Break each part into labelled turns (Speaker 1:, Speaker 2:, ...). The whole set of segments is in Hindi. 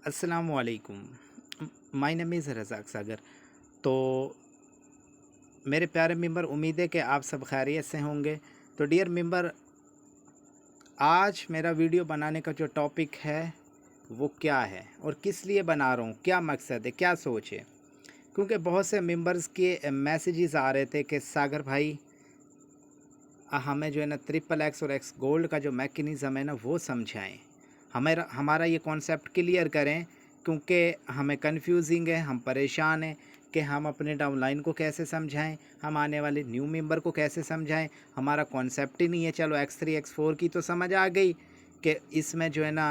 Speaker 1: अस्सलामुअलैकुम। माय नेम इज़ रज़ाक सागर। तो मेरे प्यारे मेंबर, उम्मीद है कि आप सब खैरियत से होंगे। तो डियर मेंबर, आज मेरा वीडियो बनाने का जो टॉपिक है वो क्या है और किस लिए बना रहा हूँ, क्या मकसद है, क्या सोच है। क्योंकि बहुत से मेंबर्स के मैसेजेस आ रहे थे कि सागर भाई हमें जो है ना ट्रिपल एक्स और एक्स गोल्ड का जो मैकेनिज़्म है ना वो समझाएं, हमारा ये कॉन्सेप्ट क्लियर करें। क्योंकि हमें कंफ्यूजिंग है, हम परेशान हैं कि हम अपने डाउनलाइन को कैसे समझाएं, हम आने वाले न्यू मेंबर को कैसे समझाएं। हमारा कॉन्सेप्ट ही नहीं है। चलो X3 X4 की तो समझ आ गई कि इसमें जो है ना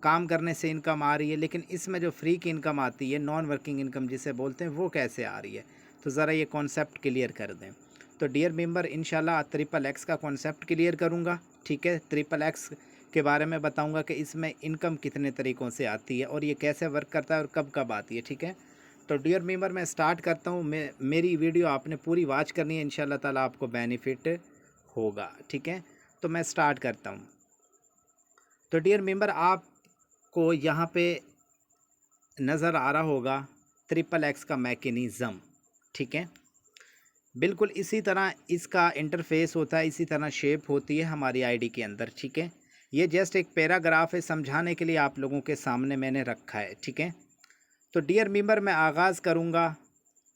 Speaker 1: काम करने से इनकम आ रही है, लेकिन इसमें जो फ्री की इनकम आती है, नॉन वर्किंग इनकम जिसे बोलते हैं, वो कैसे आ रही है। तो ज़रा ये कॉन्सेप्ट क्लियर कर दें। तो डियर मेंबर, इंशाल्लाह ट्रिपल एक्स का कॉन्सेप्ट क्लियर करूँगा। ठीक है, ट्रिपल एक्स के बारे में बताऊँगा कि इसमें इनकम कितने तरीक़ों से आती है और ये कैसे वर्क करता है और कब कब आती है। ठीक है, तो डियर मेंबर मैं स्टार्ट करता हूँ। मेरी वीडियो आपने पूरी वॉच करनी है, इंशाल्लाह ताला आपको बेनिफिट होगा। ठीक है, तो मैं स्टार्ट करता हूँ। तो डियर मेंबर, आपको यहाँ पे नज़र आ रहा होगा ट्रिपल एक्स का मैकेनिज़्म। ठीक है, बिल्कुल इसी तरह इसका इंटरफेस होता है, इसी तरह शेप होती है हमारी आईडी के अंदर। ठीक है, ये जस्ट एक पैराग्राफ है, समझाने के लिए आप लोगों के सामने मैंने रखा है। ठीक है, तो डियर मेंबर मैं आगाज़ करूँगा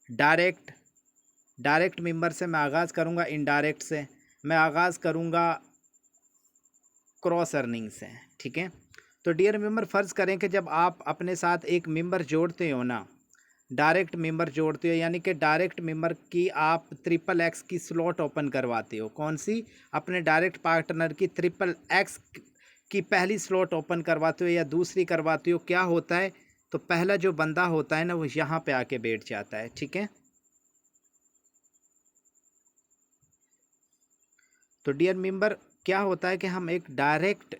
Speaker 1: डायरेक्ट मेंबर से, मैं आगाज़ करूँगा इनडायरेक्ट से, मैं आगाज़ करूँगा क्रॉस अर्निंग से। ठीक है, तो डियर मेंबर फ़र्ज़ करें कि जब आप अपने साथ एक मेंबर जोड़ते हो ना, डायरेक्ट मेंबर जोड़ते हो, यानी कि डायरेक्ट मेंबर की आप ट्रिपल एक्स की स्लॉट ओपन करवाते हो। कौन सी? अपने डायरेक्ट पार्टनर की ट्रिपल एक्स की पहली स्लॉट ओपन करवाते हो या दूसरी करवाते हो। क्या होता है, तो पहला जो बंदा होता है ना वो यहाँ पे आके बैठ जाता है। ठीक है, तो डियर मेंबर क्या होता है कि हम एक डायरेक्ट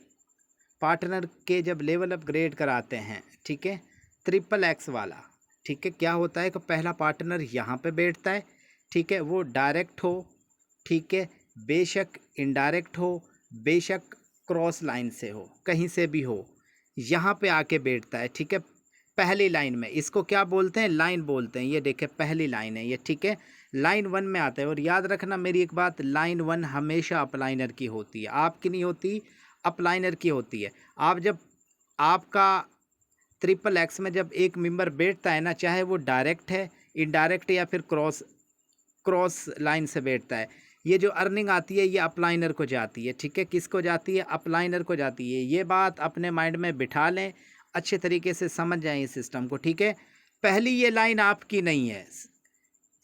Speaker 1: पार्टनर के जब लेवल अपग्रेड कराते हैं, ठीक है, ट्रिपल एक्स वाला, ठीक है, क्या होता है कि पहला पार्टनर यहाँ पे बैठता है। ठीक है, वो डायरेक्ट हो, ठीक है, बेशक इनडायरेक्ट हो, बेशक क्रॉस लाइन से हो, कहीं से भी हो, यहाँ पे आके बैठता है। ठीक है, पहली लाइन में, इसको क्या बोलते हैं? लाइन बोलते हैं। ये देखें पहली लाइन है ये। ठीक है, लाइन वन में आता है। और याद रखना मेरी एक बात, लाइन वन हमेशा अपलाइनर की होती है, आपकी नहीं होती, अपलाइनर की होती है। आप जब आपका ट्रिपल एक्स में जब एक मेंबर बैठता है ना, चाहे वो डायरेक्ट है, इनडायरेक्ट या फिर क्रॉस क्रॉस लाइन से बैठता है, ये जो अर्निंग आती है ये अपलाइनर को जाती है। ठीक है, किसको जाती है? अपलाइनर को जाती है। ये बात अपने माइंड में बिठा लें, अच्छे तरीके से समझ जाएं इस सिस्टम को। ठीक है, पहली ये लाइन आपकी नहीं है,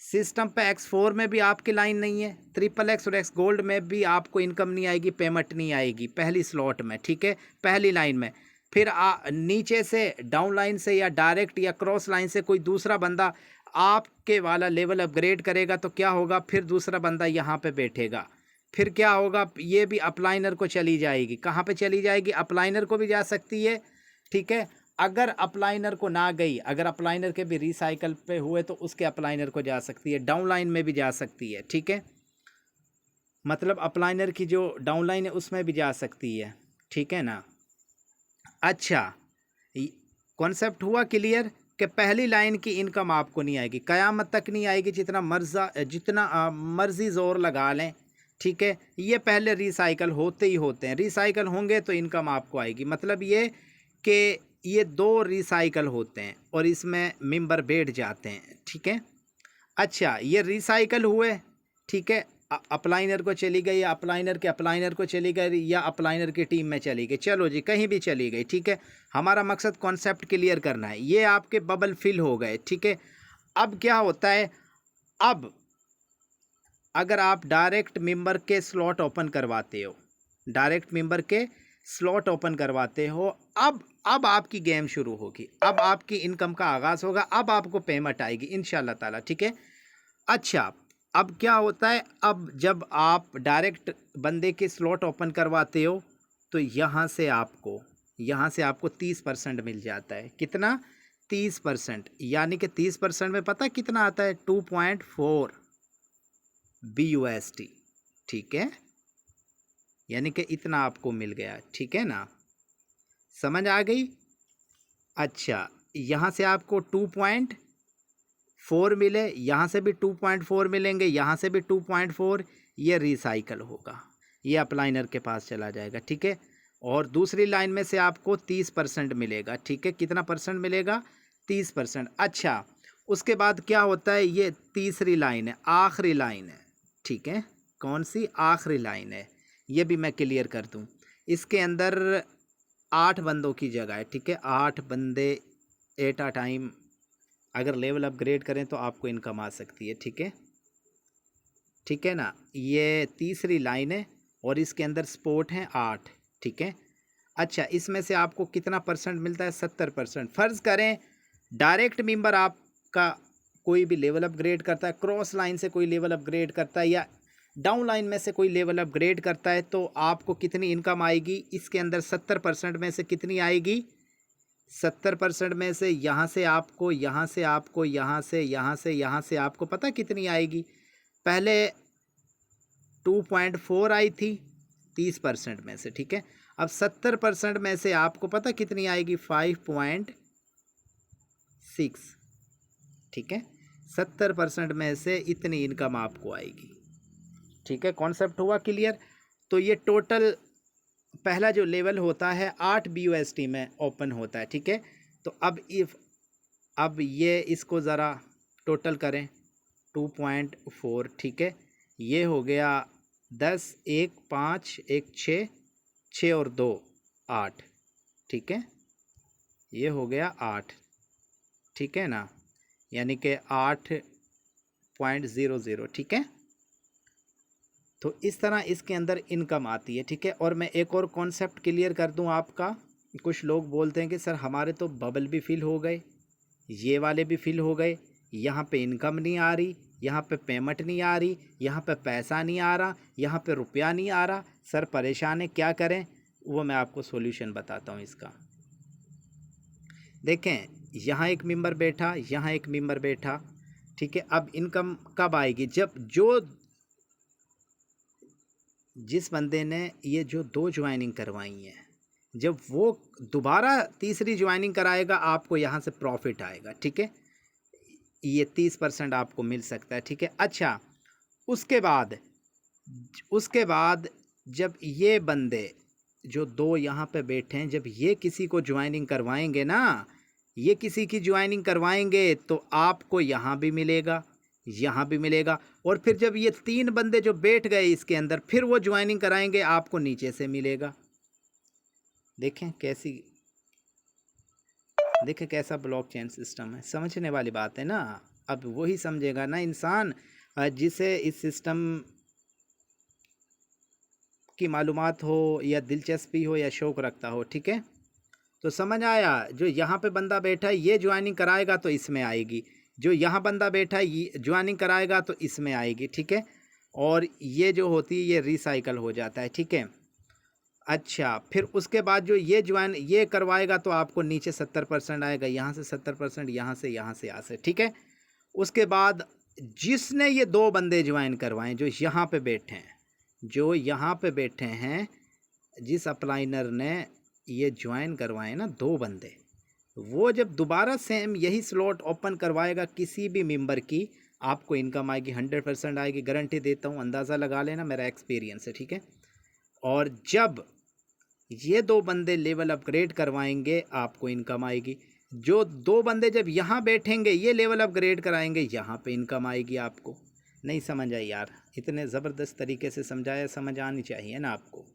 Speaker 1: सिस्टम पे X4 में भी आपकी लाइन नहीं है, ट्रिपल एक्स और एक्स गोल्ड में भी आपको इनकम नहीं आएगी, पेमेंट नहीं आएगी पहली स्लॉट में। ठीक है, पहली लाइन में। फिर नीचे से डाउन लाइन से या डायरेक्ट या क्रॉस लाइन से कोई दूसरा बंदा आपके वाला लेवल अपग्रेड करेगा तो क्या होगा? फिर दूसरा बंदा यहाँ पे बैठेगा, फिर क्या होगा? ये भी अपलाइनर को चली जाएगी। कहाँ पे चली जाएगी? अपलाइनर को भी जा सकती है। ठीक है, अगर अपलाइनर को ना गई, अगर अपलाइनर के भी रिसाइकल पे हुए तो उसके अपलाइनर को जा सकती है, डाउनलाइन में भी जा सकती है। ठीक है, मतलब अपलाइनर की जो डाउनलाइन है उसमें भी जा सकती है। ठीक है ना। अच्छा, कॉन्सेप्ट हुआ क्लियर कि पहली लाइन की इनकम आपको नहीं आएगी, क़यामत तक नहीं आएगी, जितना मर्जी ज़ोर लगा लें। ठीक है, ये पहले रिसाइकल होते ही होते हैं, रिसाइकल होंगे तो इनकम आपको आएगी। मतलब ये कि ये दो रिसाइकल होते हैं और इसमें मेंबर बैठ जाते हैं। ठीक है, अच्छा ये रिसाइकल हुए, ठीक है, अपलाइनर को चली गई या अपलाइनर के अपलाइनर को चली गई या अपलाइनर की टीम में चली गई, चलो जी कहीं भी चली गई। ठीक है, हमारा मकसद कॉन्सेप्ट क्लियर करना है। ये आपके बबल फिल हो गए। ठीक है, अब क्या होता है, अब अगर आप डायरेक्ट मेंबर के स्लॉट ओपन करवाते हो, डायरेक्ट मेंबर के स्लॉट ओपन करवाते हो, अब आपकी गेम शुरू होगी, अब आपकी इनकम का आगाज़ होगा, अब आपको पेमेंट आएगी इंशाल्लाह ताला। ठीक है, अच्छा अब क्या होता है, अब जब आप डायरेक्ट बंदे के स्लॉट ओपन करवाते हो तो यहाँ से आपको 30% मिल जाता है। कितना? 30%। यानी कि 30% में पता कितना आता है? 2.4 BUSD। ठीक है, यानी कि इतना आपको मिल गया। ठीक है ना, समझ आ गई? अच्छा, यहाँ से आपको 2.4 मिले, यहाँ से भी 2.4 मिलेंगे, यहाँ से भी 2.4, ये रिसाइकल होगा, ये अपलाइनर के पास चला जाएगा, ठीक है। और दूसरी लाइन में से आपको 30% मिलेगा, ठीक है। कितना परसेंट मिलेगा? 30%। अच्छा, उसके बाद क्या होता है, ये तीसरी लाइन है, आखिरी लाइन है, ठीक है। कौन सी? आखिरी लाइन है। ये भी मैं क्लियर कर दूं, इसके अंदर 8 बंदों की जगह है, ठीक है। 8 बंदे एट अ टाइम अगर लेवल अपग्रेड करें तो आपको इनकम आ सकती है, ठीक है, ठीक है ना। ये तीसरी लाइन है और इसके अंदर स्पोर्ट हैं 8, ठीक है। अच्छा, इसमें से आपको कितना परसेंट मिलता है? 70%। फ़र्ज़ करें डायरेक्ट मेंबर आपका कोई भी लेवल अपग्रेड करता है, क्रॉस लाइन से कोई लेवल अपग्रेड करता है, या डाउन लाइन में से कोई लेवल अपग्रेड करता है, तो आपको कितनी इनकम आएगी? इसके अंदर 70% में से कितनी आएगी? 70% में से यहाँ से आपको, यहाँ से आपको, यहाँ से, यहाँ से, यहाँ से आपको पता कितनी आएगी? पहले 2.4 आई थी 30% में से, ठीक है। अब 70% में से आपको पता कितनी आएगी? 5.6, ठीक है। 70% में से इतनी इनकम आपको आएगी, ठीक है। कॉन्सेप्ट हुआ क्लियर? तो ये टोटल पहला जो लेवल होता है 8 BUSD में ओपन होता है, ठीक है। तो अब ये इसको ज़रा टोटल करें, 2.4, ठीक है। ये हो गया 10, 1 5, 1 6, 6 और 2 8, ठीक है। ये हो गया 8, ठीक है ना, यानी कि 8.00, ठीक है। तो इस तरह इसके अंदर इनकम आती है, ठीक है। और मैं एक और कॉन्सेप्ट क्लियर कर दूं आपका। कुछ लोग बोलते हैं कि सर हमारे तो बबल भी फिल हो गए, ये वाले भी फिल हो गए, यहाँ पे इनकम नहीं आ रही, यहाँ पे पेमेंट नहीं आ रही, यहाँ पे पैसा नहीं आ रहा, यहाँ पे रुपया नहीं आ रहा, सर परेशान है, क्या करें? वो मैं आपको सॉल्यूशन बताता हूँ इसका। देखें, यहाँ एक मेंबर बैठा, यहाँ एक मेंबर बैठा, ठीक है। अब इनकम कब आएगी? जब जिस बंदे ने ये जो 2 ज्वाइनिंग करवाई हैं, जब वो दोबारा तीसरी ज्वाइनिंग कराएगा, आपको यहाँ से प्रॉफिट आएगा, ठीक है। ये 30% आपको मिल सकता है, ठीक है। अच्छा, उसके बाद जब ये बंदे जो 2 यहाँ पे बैठे हैं, जब ये किसी को ज्वाइनिंग करवाएंगे ना, ये किसी की ज्वाइनिंग करवाएंगे, तो आपको यहाँ भी मिलेगा, यहाँ भी मिलेगा। और फिर जब ये 3 बंदे जो बैठ गए इसके अंदर, फिर वो ज्वाइनिंग कराएंगे, आपको नीचे से मिलेगा। देखें कैसा ब्लॉकचेन सिस्टम है, समझने वाली बात है ना। अब वही समझेगा ना इंसान जिसे इस सिस्टम की मालूमात हो, या दिलचस्पी हो, या शौक़ रखता हो, ठीक है। तो समझ आया? जो यहाँ पे बंदा बैठा है ये ज्वाइनिंग कराएगा तो इसमें आएगी, जो यहाँ बंदा बैठा है ये ज्वाइनिंग कराएगा तो इसमें आएगी, ठीक है। और ये जो होती है ये रिसाइकल हो जाता है, ठीक है। अच्छा, फिर उसके बाद जो ये करवाएगा तो आपको नीचे 70% आएगा, यहाँ से 70%, यहाँ से, यहाँ से, ठीक है। उसके बाद जिसने ये 2 बंदे ज्वाइन करवाएं, जो यहाँ पे बैठे हैं, जिस अपलाइनर ने ये ज्वाइन करवाए ना 2 बंदे, वो जब दोबारा सेम यही स्लॉट ओपन करवाएगा किसी भी मेंबर की, आपको इनकम आएगी, 100% आएगी, गारंटी देता हूँ, अंदाज़ा लगा लेना, मेरा एक्सपीरियंस है, ठीक है। और जब ये 2 बंदे लेवल अपग्रेड करवाएंगे, आपको इनकम आएगी। जो 2 बंदे जब यहाँ बैठेंगे, ये लेवल अपग्रेड कराएंगे, यहाँ पे इनकम आएगी आपको। नहीं समझ आई यार? इतने ज़बरदस्त तरीके से समझाया, समझ आनी चाहिए ना आपको।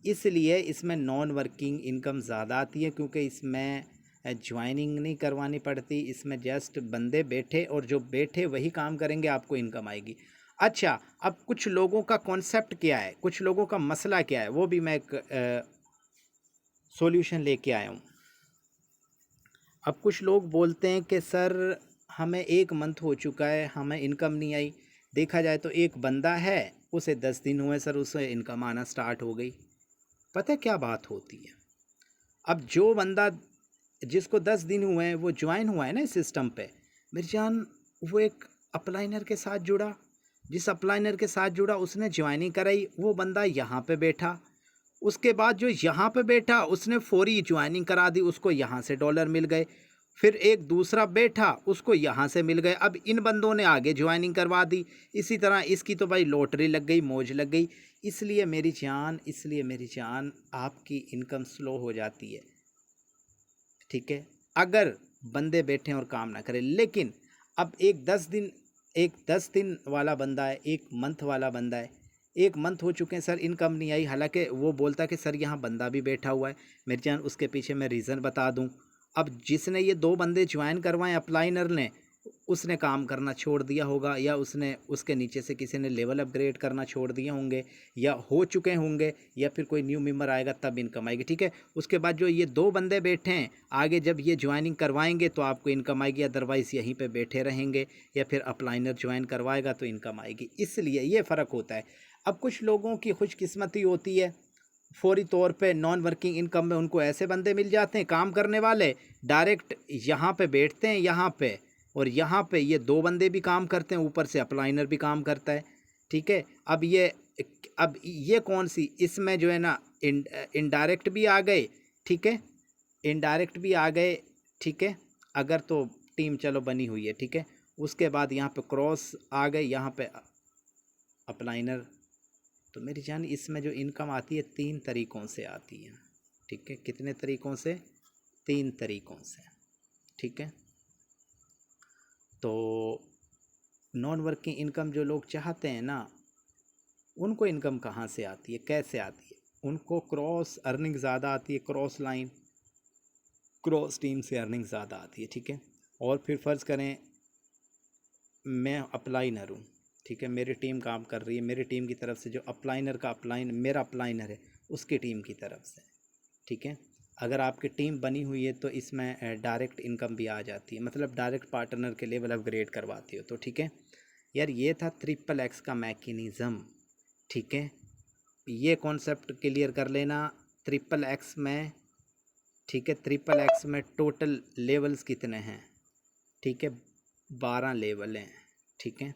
Speaker 1: इसलिए इसमें नॉन वर्किंग इनकम ज़्यादा आती है, क्योंकि इसमें ज्वाइनिंग नहीं करवानी पड़ती, इसमें जस्ट बंदे बैठे और जो बैठे वही काम करेंगे, आपको इनकम आएगी। अच्छा, अब कुछ लोगों का कॉन्सेप्ट क्या है, कुछ लोगों का मसला क्या है, वो भी मैं एक सॉल्यूशन लेके आया हूँ। अब कुछ लोग बोलते हैं कि सर हमें 1 मंथ हो चुका है, हमें इनकम नहीं आई। देखा जाए तो एक बंदा है, उसे 10 दिन हुए सर, उसे इनकम आना स्टार्ट हो गई। पता है क्या बात होती है? अब जो बंदा जिसको 10 दिन हुए हैं, वो ज्वाइन हुआ है ना इस सिस्टम पे, मेरी जान, वो एक अपलाइनर के साथ जुड़ा, जिस अपलाइनर के साथ जुड़ा उसने ज्वाइनिंग कराई, वो बंदा यहाँ पे बैठा, उसके बाद जो यहाँ पे बैठा उसने फौरी ज्वाइनिंग करा दी, उसको यहाँ से डॉलर मिल गए। फिर एक दूसरा बैठा, उसको यहाँ से मिल गए। अब इन बंदों ने आगे ज्वाइनिंग करवा दी। इसी तरह इसकी तो भाई लॉटरी लग गई, मौज लग गई। इसलिए मेरी जान आपकी इनकम स्लो हो जाती है, ठीक है, अगर बंदे बैठे और काम ना करें। लेकिन अब एक 10 दिन वाला बंदा है, एक मंथ वाला बंदा है, एक मंथ हो चुके हैं सर, इनकम नहीं आई। हालांकि वो बोलता कि सर यहाँ बंदा भी बैठा हुआ है। मेरी जान उसके पीछे मैं रीज़न बता दूँ। अब जिसने ये 2 बंदे ज्वाइन करवाएं अप्लाइनर ने, उसने काम करना छोड़ दिया होगा, या उसने उसके नीचे से किसी ने लेवल अपग्रेड करना छोड़ दिए होंगे, या हो चुके होंगे, या फिर कोई न्यू मेंबर आएगा तब इनकम आएगी, ठीक है। उसके बाद जो ये 2 बंदे बैठे हैं, आगे जब ये ज्वाइनिंग करवाएंगे तो आपको इनकम आएगी, अदरवाइज़ यहीं पे बैठे रहेंगे, या फिर अप्लाइनर ज्वाइन करवाएगा तो इनकम आएगी। इसलिए ये फ़र्क होता है। अब कुछ लोगों की खुशकिस्मती होती है, फौरी तौर पे नॉन वर्किंग इनकम में उनको ऐसे बंदे मिल जाते हैं काम करने वाले, डायरेक्ट यहाँ पे बैठते हैं यहाँ पे, और यहाँ पे ये 2 बंदे भी काम करते हैं, ऊपर से अप्लाइनर भी काम करता है, ठीक है। अब ये कौन सी, इसमें जो है ना इनडायरेक्ट भी आ गए, ठीक है, इनडायरेक्ट भी आ गए, ठीक है, अगर तो टीम चलो बनी हुई है, ठीक है। उसके बाद यहाँ पे क्रॉस आ गए, यहाँ पे अप्लाइनर। तो मेरी जान इसमें जो इनकम आती है 3 तरीक़ों से आती है, ठीक है। कितने तरीक़ों से? 3 तरीक़ों से, ठीक है। तो नॉन वर्किंग इनकम जो लोग चाहते हैं ना, उनको इनकम कहाँ से आती है, कैसे आती है? उनको क्रॉस अर्निंग ज़्यादा आती है, क्रॉस लाइन, क्रॉस टीम से अर्निंग ज़्यादा आती है, ठीक है। और फिर फ़र्ज़ करें मैं अप्लाइनर हूँ, ठीक है, मेरी टीम काम कर रही है, मेरी टीम की तरफ से जो मेरा अप्लाइनर है उसकी टीम की तरफ से, ठीक है। अगर आपकी टीम बनी हुई है तो इसमें डायरेक्ट इनकम भी आ जाती है, मतलब डायरेक्ट पार्टनर के लेवल अपग्रेड करवाती हो तो, ठीक है यार। ये था XXX का मैकेनिज़्म, ठीक है। ये कॉन्सेप्ट क्लियर कर लेना। XXX में, ठीक है, XXX में टोटल लेवल्स कितने हैं? ठीक है, 12 लेवल हैं, ठीक है।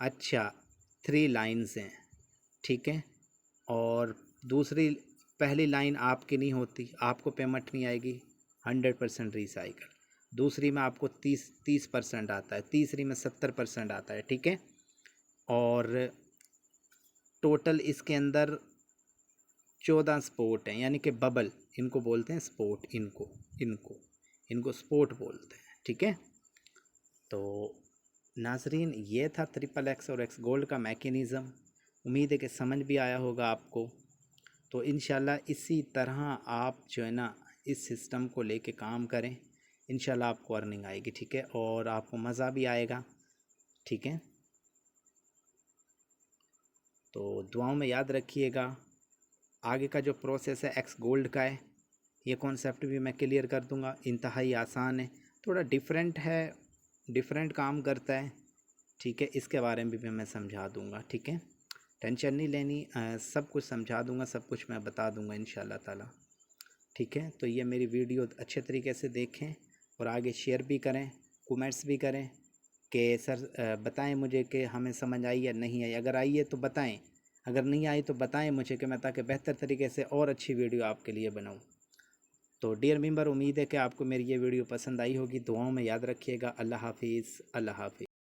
Speaker 1: अच्छा, 3 लाइन्स हैं, ठीक है। और दूसरी, पहली लाइन आपकी नहीं होती, आपको पेमेंट नहीं आएगी, 100% रिसाइकल। दूसरी में आपको 30% आता है, तीसरी में 70% आता है, ठीक है। और टोटल इसके अंदर 14 स्पोर्ट हैं, यानी कि बबल, इनको बोलते हैं स्पोर्ट, इनको स्पोर्ट बोलते हैं, ठीक है। तो नाजरीन, ये था XXX और एक्स गोल्ड का मैकेनिज़्म। उम्मीद है कि समझ भी आया होगा आपको। तो इंशाल्लाह इसी तरह आप जो है ना इस सिस्टम को लेके काम करें, इंशाल्लाह आपको अर्निंग आएगी, ठीक है, और आपको मज़ा भी आएगा, ठीक है। तो दुआओं में याद रखिएगा। आगे का जो प्रोसेस है एक्स गोल्ड का है, ये कॉन्सेप्ट भी मैं क्लियर कर दूंगा। इंतहाई आसान है, थोड़ा डिफरेंट है, डिफरेंट काम करता है, ठीक है। इसके बारे में भी मैं समझा दूंगा, ठीक है, टेंशन नहीं लेनी। सब कुछ समझा दूंगा, सब कुछ मैं बता दूंगा इंशाल्लाह ताला, ठीक है। तो ये मेरी वीडियो अच्छे तरीके से देखें और आगे शेयर भी करें, कमेंट्स भी करें कि सर बताएं मुझे कि हमें समझ आई या नहीं आई। अगर आई है तो बताएं, अगर नहीं आई तो बताएं मुझे, कि मैं ताकि बेहतर तरीके से और अच्छी वीडियो आपके लिए बनाऊं। तो डियर मेंबर, उम्मीद है कि आपको मेरी ये वीडियो पसंद आई होगी। दुआओं में याद रखिएगा। अल्लाह हाफिज़, अल्लाह हाफिज़।